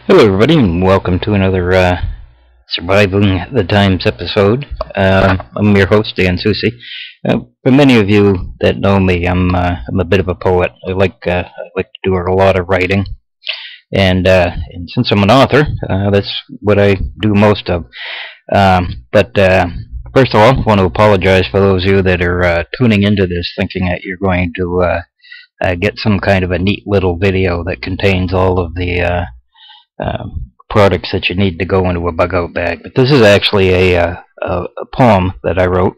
Hello everybody and welcome to another Surviving the Times episode. I'm your host, D.L.Soucy. For many of you that know me, I'm a bit of a poet. I like to do a lot of writing, and since I'm an author, that's what I do most of. But first of all, I want to apologize for those of you that are tuning into this thinking that you're going to get some kind of a neat little video that contains all of the products that you need to go into a bug-out bag. But this is actually a poem that I wrote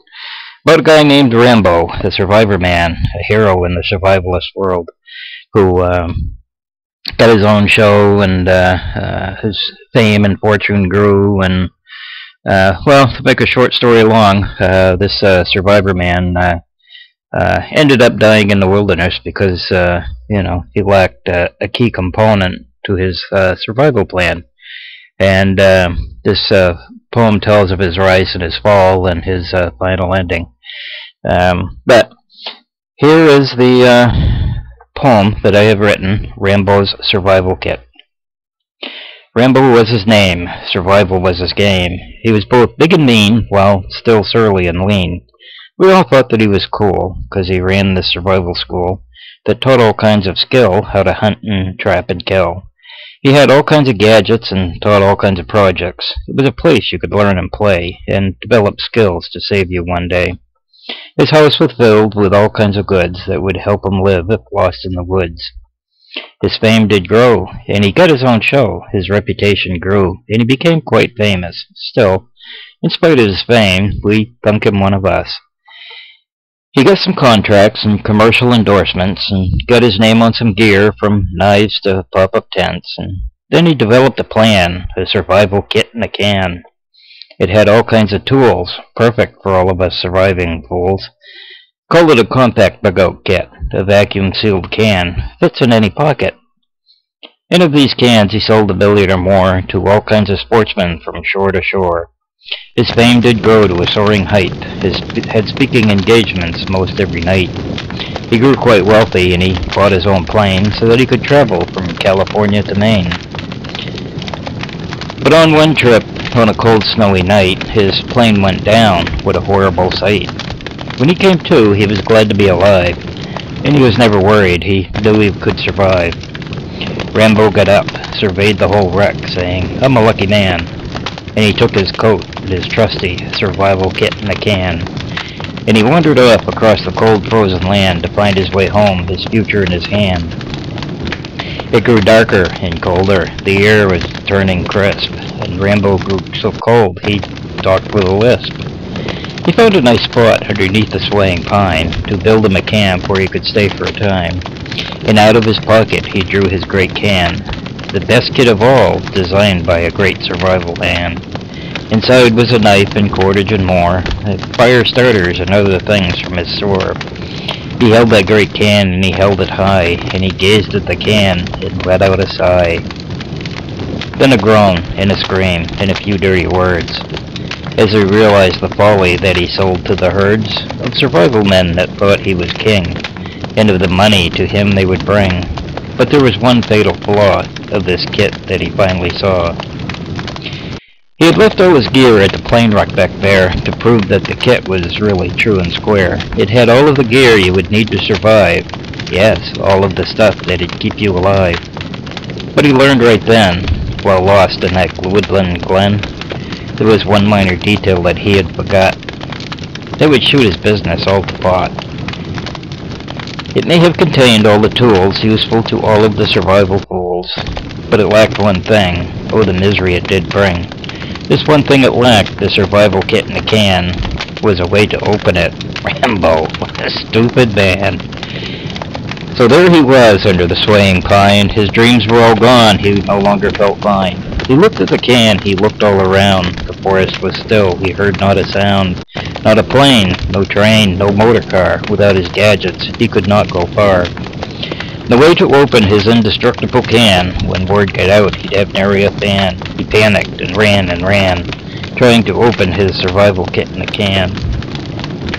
about a guy named Rambo, the survivor man, a hero in the survivalist world, who got his own show, and his fame and fortune grew. And well, to make a short story long, this survivor man ended up dying in the wilderness because he lacked a key component to his survival plan. And this poem tells of his rise and his fall and his final ending. But here is the poem that I have written, Rambo's Survival Kit. Rambo was his name, survival was his game. He was both big and mean, while still surly and lean. We all thought that he was cool, 'cause he ran this survival school that taught all kinds of skill, how to hunt and trap and kill. He had all kinds of gadgets and taught all kinds of projects. It was a place you could learn and play, and develop skills to save you one day. His house was filled with all kinds of goods that would help him live if lost in the woods. His fame did grow, and he got his own show. His reputation grew, and he became quite famous. Still, in spite of his fame, we thunk him one of us. He got some contracts and commercial endorsements, and got his name on some gear, from knives to pop-up tents, and then he developed a plan, a survival kit in a can. It had all kinds of tools, perfect for all of us surviving fools. Called it a compact bug-out kit, a vacuum-sealed can, fits in any pocket. And of these cans he sold a million or more to all kinds of sportsmen from shore to shore. His fame did grow to a soaring height. He had speaking engagements most every night. He grew quite wealthy, and he bought his own plane so that he could travel from California to Maine. But on one trip, on a cold snowy night, his plane went down. What a horrible sight. When he came to, he was glad to be alive, and he was never worried. He knew he could survive. Rambo got up, surveyed the whole wreck, saying, "I'm a lucky man." And he took his coat and his trusty survival kit in a can, and he wandered off across the cold frozen land to find his way home, his future in his hand. It grew darker and colder, the air was turning crisp, and Rambo grew so cold he talked with a lisp. He found a nice spot underneath the swaying pine to build him a camp where he could stay for a time, and out of his pocket he drew his great can, the best kit of all, designed by a great survival hand. Inside was a knife and cordage and more, fire starters and other things from his store. He held that great can, and he held it high, and he gazed at the can and let out a sigh. Then a groan and a scream and a few dirty words, as he realized the folly that he sold to the herds of survival men that thought he was king, and of the money to him they would bring. But there was one fatal flaw of this kit that he finally saw. He had left all his gear at the plane wreck back there to prove that the kit was really true and square. It had all of the gear you would need to survive. Yes, all of the stuff that'd keep you alive. But he learned right then, while lost in that woodland glen, there was one minor detail that he had forgot. That would shoot his business all to pot. It may have contained all the tools useful to all of the survival fools, but it lacked one thing. Oh, the misery it did bring. This one thing it lacked, the survival kit in a can, was a way to open it. Rambo, what a stupid man. So there he was under the swaying pine. His dreams were all gone. He no longer felt fine. He looked at the can. He looked all around. The forest was still. He heard not a sound. Not a plane, no train, no motor car. Without his gadgets, he could not go far. The way to open his indestructible can, when word got out he'd have nary a fan. He panicked and ran, trying to open his survival kit in a can.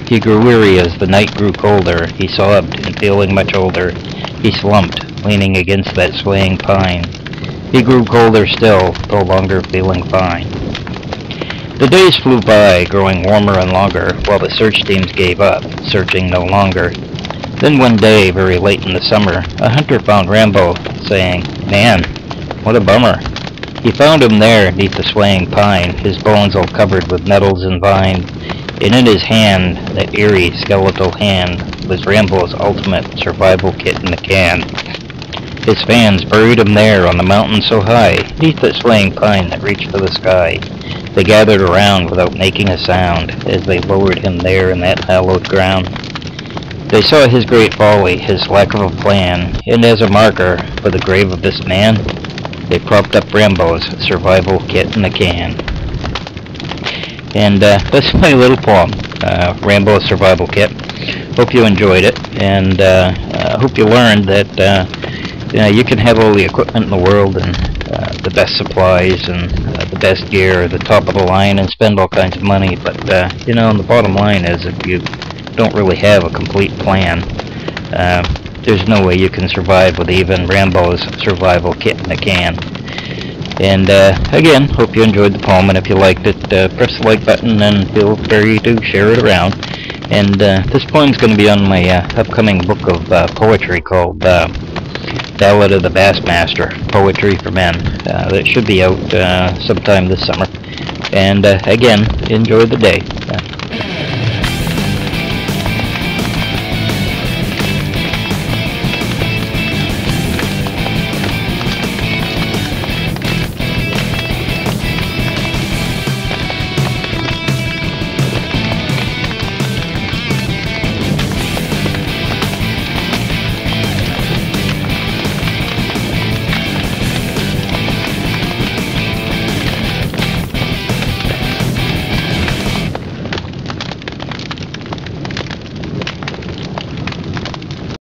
He grew weary as the night grew colder. He sobbed, and feeling much older, he slumped, leaning against that swaying pine. He grew colder still, no longer feeling fine. The days flew by, growing warmer and longer, while the search teams gave up, searching no longer. Then one day, very late in the summer, a hunter found Rambo, saying, "Man, what a bummer." He found him there, neath the swaying pine, his bones all covered with nettles and vine, and in his hand, that eerie, skeletal hand, was Rambo's ultimate survival kit in a can. His fans buried him there on the mountain so high, neath that swaying pine that reached for the sky. They gathered around without making a sound, as they lowered him there in that hallowed ground. They saw his great folly, his lack of a plan, and as a marker for the grave of this man, they propped up Rambo's survival kit in a can. And that's my little poem, Rambo's survival kit. Hope you enjoyed it, and hope you learned that you can have all the equipment in the world and the best supplies and the best gear, the top of the line, and spend all kinds of money, but the bottom line is if you don't really have a complete plan, there's no way you can survive with even Rambo's survival kit in a can. And again, hope you enjoyed the poem, and if you liked it, press the like button and feel free to share it around. And this poem's going to be on my upcoming book of poetry called Ballad of the Bassmaster, Poetry for Men. That should be out sometime this summer. And again, enjoy the day.